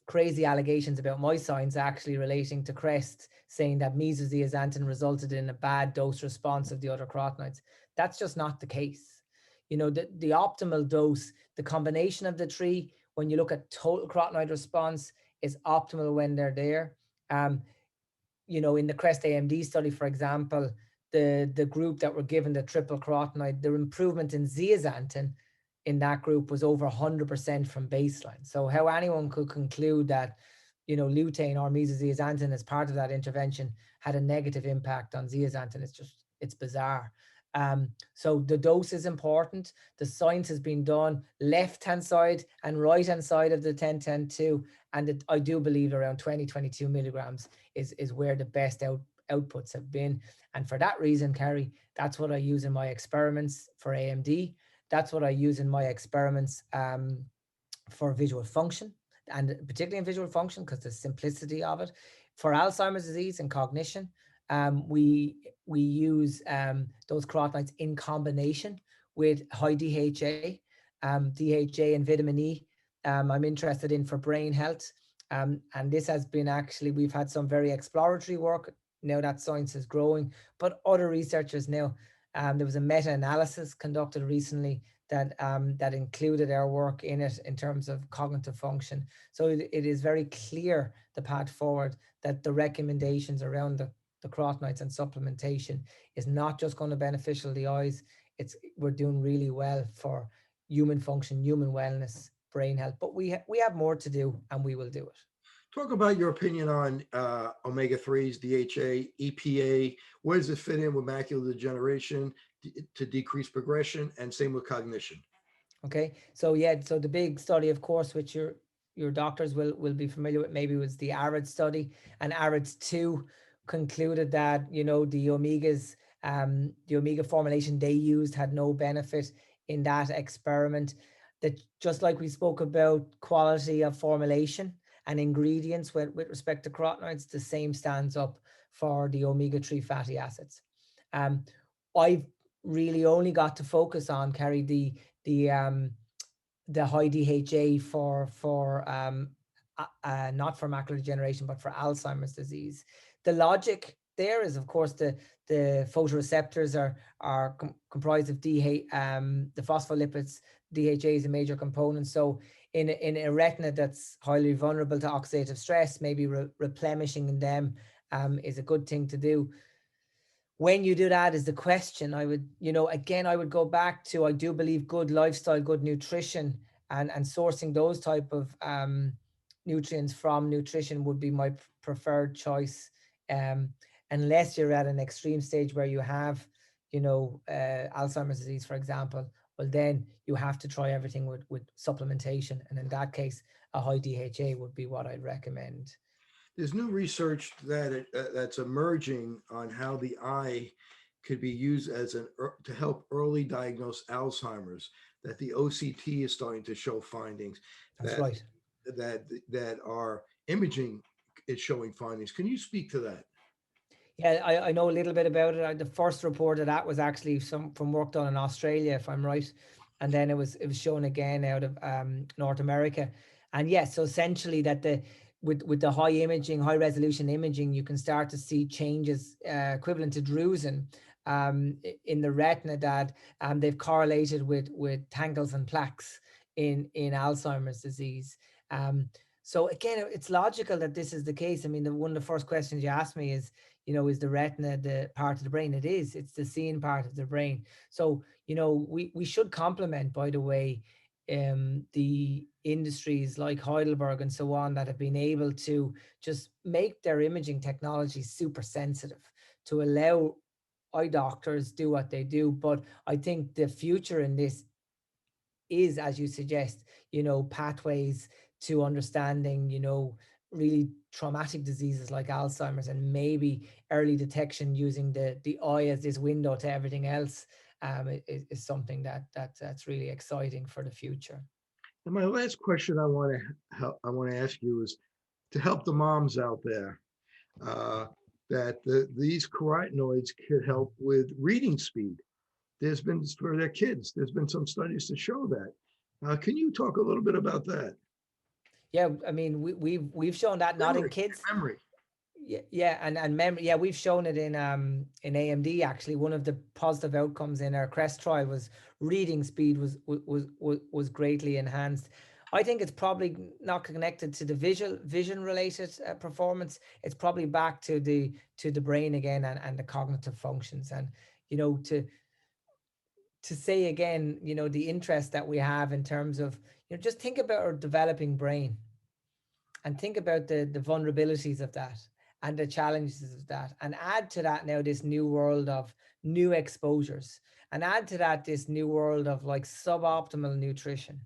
crazy allegations about my science actually relating to crest, saying that mesozeaxanthin resulted in a bad dose response of the other carotenoids. That's just not the case. The optimal dose, the combination of the 3, when you look at total carotenoid response, is optimal when they're there. In the CREST AMD study, for example, the group that were given the triple carotenoid, the improvement in zeaxanthin in that group was over 100% from baseline. So how anyone could conclude that, lutein or mesozeaxanthin as part of that intervention had a negative impact on zeaxanthin, it's bizarre. So the dose is important. The science has been done left-hand side and right-hand side of the 10-10-2. And I do believe around 20-22 milligrams is where the best outputs have been. And for that reason, Kerry, that's what I use in my experiments for AMD. That's what I use in my experiments for visual function, and particularly in visual function because the simplicity of it. For Alzheimer's disease and cognition, we use those carotenoids in combination with high DHA, DHA and vitamin E. I'm interested in for brain health. And this has been we've had some very exploratory work. Now that science is growing, but other researchers now, there was a meta-analysis conducted recently that included our work in it in terms of cognitive function. So it is very clear the path forward, that the recommendations around the carotenoids and supplementation is not just going to beneficial the eyes. We're doing really well for human function, human wellness, brain health, but we have more to do, and we will do it. Talk about your opinion on omega-3s, DHA, EPA. Where does it fit in with macular degeneration to decrease progression, and same with cognition? Okay, so so the big study, of course, which your doctors will be familiar with, maybe, was the ARID study, and ARIDS 2 concluded that the omega formulation they used had no benefit in that experiment, that just like we spoke about quality of formulation and ingredients with respect to carotenoids, the same stands up for the omega-3 fatty acids. I've really only got to focus on, Kerry, the high DHA for not for macular degeneration, but for Alzheimer's disease. The logic there is, of course, the photoreceptors are comprised of the phospholipids. DHA is a major component. So in a retina that's highly vulnerable to oxidative stress, maybe replenishing in them is a good thing to do. When you do that is the question. I would, again, I would go back to, I do believe good lifestyle, good nutrition, and sourcing those type of nutrients from nutrition would be my preferred choice. Unless you're at an extreme stage where you have, Alzheimer's disease, for example, well, then you have to try everything with supplementation. And in that case, a high DHA would be what I'd recommend. There's new research that's emerging on how the eye could be used to help early diagnose Alzheimer's, that the OCT is starting to show findings. That's right. That our imaging is showing findings. Can you speak to that? Yeah, I know a little bit about it. The first report of that was actually from work done in Australia, if I'm right. And then it was shown again out of North America. And yes, so essentially that with the high resolution imaging, you can start to see changes equivalent to drusen in the retina that they've correlated with tangles and plaques in Alzheimer's disease. So again, it's logical that this is the case. I mean, one of the first questions you asked me is, is the retina the part of the brain? It is. It's the seeing part of the brain. So, we should complement, by the way, the industries like Heidelberg and so on that have been able to just make their imaging technology super sensitive to allow eye doctors do what they do. But I think the future in this is, as you suggest, pathways to understanding, really traumatic diseases like Alzheimer's, and maybe early detection using the eye as this window to everything else is something that's really exciting for the future. And my last question I want to ask you is to help the moms out there that these carotenoids could help with reading speed. There's been, for their kids, there's been some studies to show that. Can you talk a little bit about that? Yeah, I mean, we've shown that not in kids. Memory. Yeah, and memory. Yeah, we've shown it in AMD. Actually, one of the positive outcomes in our crest trial was reading speed was greatly enhanced. I think it's probably not connected to the vision related performance. It's probably back to the brain again and the cognitive functions. And to say again, the interest that we have in terms of, just think about our developing brain and think about the vulnerabilities of that and the challenges of that, and add to that now this new world of new exposures, and add to that this new world of like suboptimal nutrition.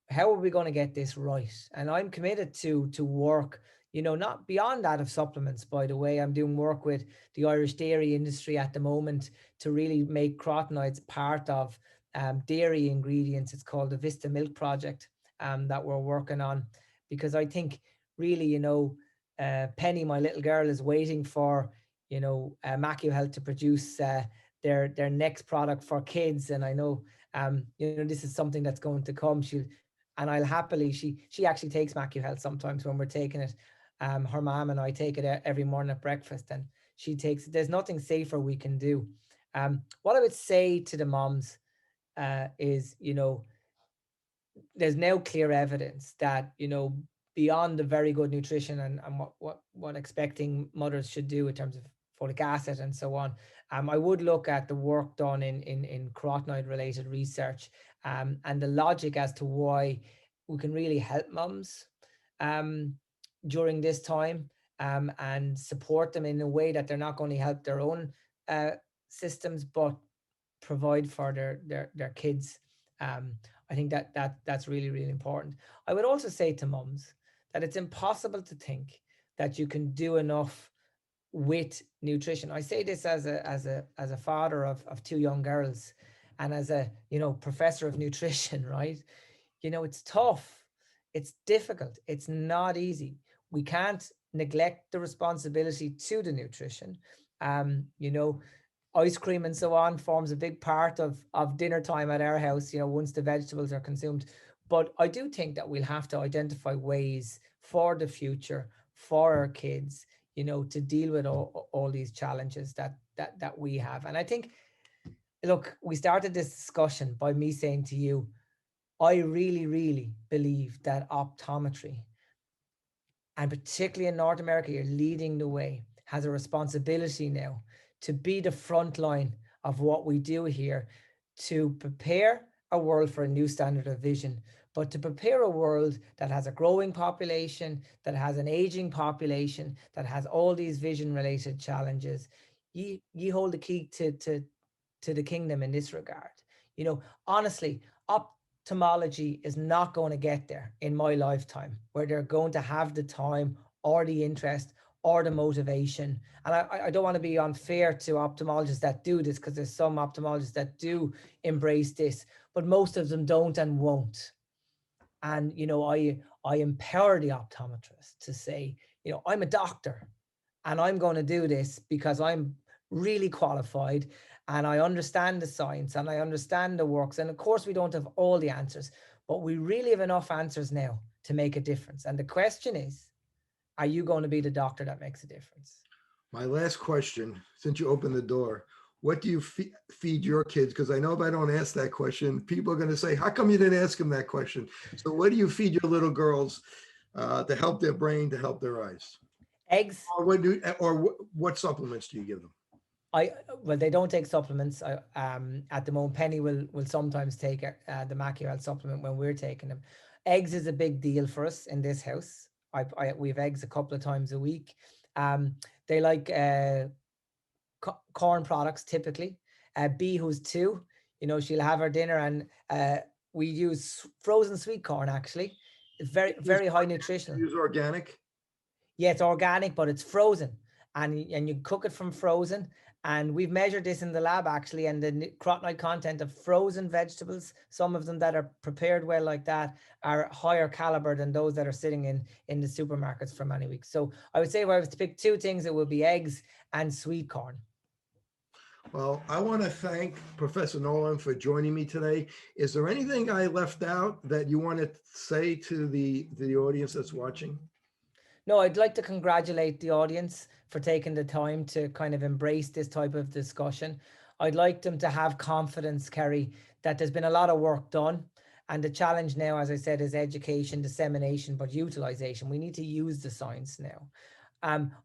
How are we going to get this right? And I'm committed to work, not beyond that of supplements, by the way. I'm doing work with the Irish dairy industry at the moment to really make carotenoids part of dairy ingredients. It's called the Vista Milk Project that we're working on, because I think really, Penny, my little girl, is waiting for, MacuHealth to produce their next product for kids. And I know, this is something that's going to come. And I'll happily, she actually takes MacuHealth sometimes when we're taking it. Her mom and I take it every morning at breakfast, and she takes it. There's nothing safer we can do. What I would say to the moms is, there's now clear evidence that, beyond the very good nutrition and what expecting mothers should do in terms of folic acid and so on, I would look at the work done in carotenoid related research and the logic as to why we can really help mums during this time and support them in a way that they're not going to help their own systems, but provide for their kids. I think that's really, really important. I would also say to mums that it's impossible to think that you can do enough with nutrition. I say this as a father of two young girls. and as a, professor of nutrition, right? It's tough. It's difficult. It's not easy. We can't neglect the responsibility to the nutrition. Ice cream and so on forms a big part of dinner time at our house, once the vegetables are consumed. But I do think that we'll have to identify ways for the future, for our kids, to deal with all these challenges that we have. And I think, look, we started this discussion by me saying to you, I really, really believe that optometry, and particularly in North America, you're leading the way, has a responsibility now to be the front line of what we do here, to prepare a world for a new standard of vision, but to prepare a world that has a growing population, that has an aging population, that has all these vision-related challenges. Ye hold the key to the kingdom in this regard. Honestly, ophthalmology is not going to get there in my lifetime, where they're going to have the time or the interest or the motivation. And I don't want to be unfair to ophthalmologists that do this, because there's some ophthalmologists that do embrace this, but most of them don't and won't. And, I empower the optometrist to say, I'm a doctor and I'm going to do this because I'm really qualified and I understand the science and I understand the works. And of course, we don't have all the answers, but we really have enough answers now to make a difference. And the question is, are you going to be the doctor that makes a difference? My last question, since you opened the door, what do you feed your kids? Because I know if I don't ask that question, people are going to say, how come you didn't ask them that question? So what do you feed your little girls to help their brain, to help their eyes? Eggs. Or what supplements do you give them? Well, they don't take supplements at the moment. Penny will sometimes take the Macular supplement when we're taking them. Eggs is a big deal for us in this house. We have eggs a couple of times a week. They like corn products typically. B, who's 2, she'll have her dinner, and we use frozen sweet corn. Actually, it's very high nutritional. Use organic. Yeah, it's organic, but it's frozen, and you cook it from frozen. And we've measured this in the lab actually, and the carotenoid content of frozen vegetables, some of them that are prepared well like that, are higher caliber than those that are sitting in the supermarkets for many weeks. So I would say if I was to pick 2 things, it would be eggs and sweet corn. Well, I want to thank Professor Nolan for joining me today. Is there anything I left out that you want to say to the audience that's watching? No, I'd like to congratulate the audience for taking the time to kind of embrace this type of discussion. I'd like them to have confidence, Kerry, that there's been a lot of work done. And the challenge now, as I said, is education, dissemination, but utilization. We need to use the science now.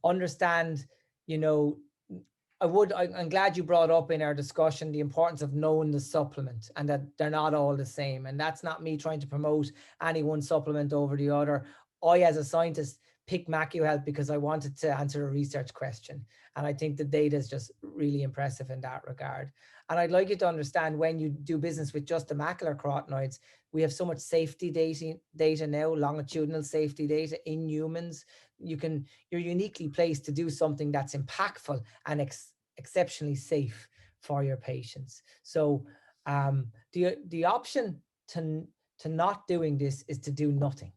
Understand, I'm glad you brought up in our discussion the importance of knowing the supplement and that they're not all the same. And that's not me trying to promote any one supplement over the other. I, as a scientist, picked MacuHealth because I wanted to answer a research question. And I think the data is just really impressive in that regard. And I'd like you to understand, when you do business with just the macular carotenoids, we have so much safety data now, longitudinal safety data in humans. You're uniquely placed to do something that's impactful and exceptionally safe for your patients. So the option to not doing this is to do nothing.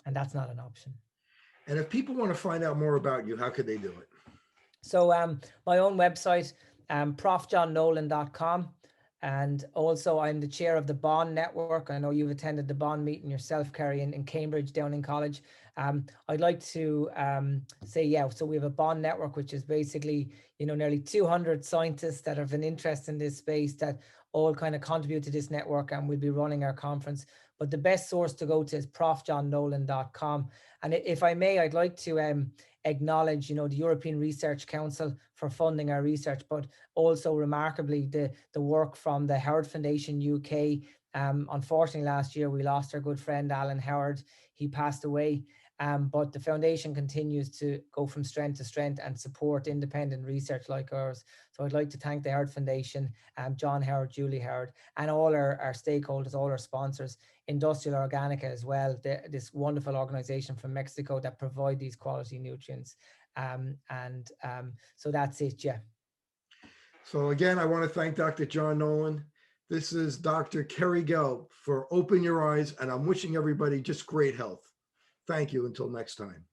And that's not an option. And if people want to find out more about you, how could they do it? So my own website, profjohnnolan.com. And also I'm the chair of the Bond Network. I know you've attended the Bond meeting yourself, Kerry, in Cambridge, down in college. I'd like to say, yeah, so we have a Bond Network, which is basically, nearly 200 scientists that have an interest in this space that all kind of contribute to this network, and we'll be running our conference. But the best source to go to is profjohnnolan.com. And if I may, I'd like to acknowledge, the European Research Council for funding our research, but also remarkably the work from the Howard Foundation UK. Unfortunately, last year we lost our good friend Alan Howard. He passed away. But the foundation continues to go from strength to strength and support independent research like ours. So I'd like to thank the Howard Foundation, John Howard, Julie Howard, and all our stakeholders, all our sponsors, Industrial Organica as well, this wonderful organization from Mexico that provide these quality nutrients. So that's it, yeah. So again, I want to thank Dr. John Nolan. This is Dr. Kerry Gelb for Open Your Eyes, and I'm wishing everybody just great health. Thank you until next time.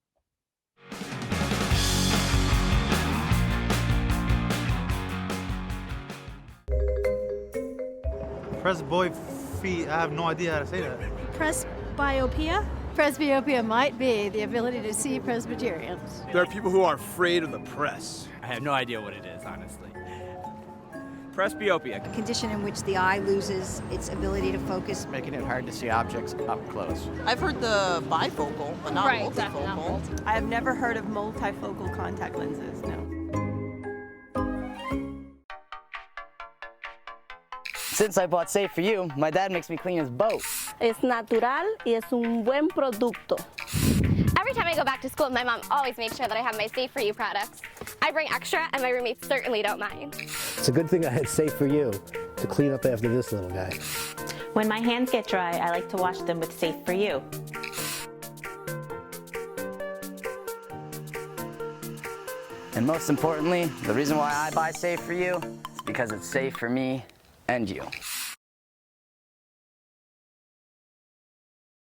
Presbyopia, I have no idea how to say that. Presbyopia? Presbyopia might be the ability to see Presbyterians. There are people who are afraid of the press. I have no idea what it is, honestly. Presbyopia. A condition in which the eye loses its ability to focus. Making it hard to see objects up close. I've heard the bifocal, but not multifocal. I have never heard of multifocal contact lenses, no. Since I bought Safe For You, my dad makes me clean his boat. Es natural y es un buen producto. Every time I go back to school, my mom always makes sure that I have my Safe For You products. I bring extra, and my roommates certainly don't mind. It's a good thing I had Safe For You to clean up after this little guy. When my hands get dry, I like to wash them with Safe For You. And most importantly, the reason why I buy Safe For You is because it's safe for me and you.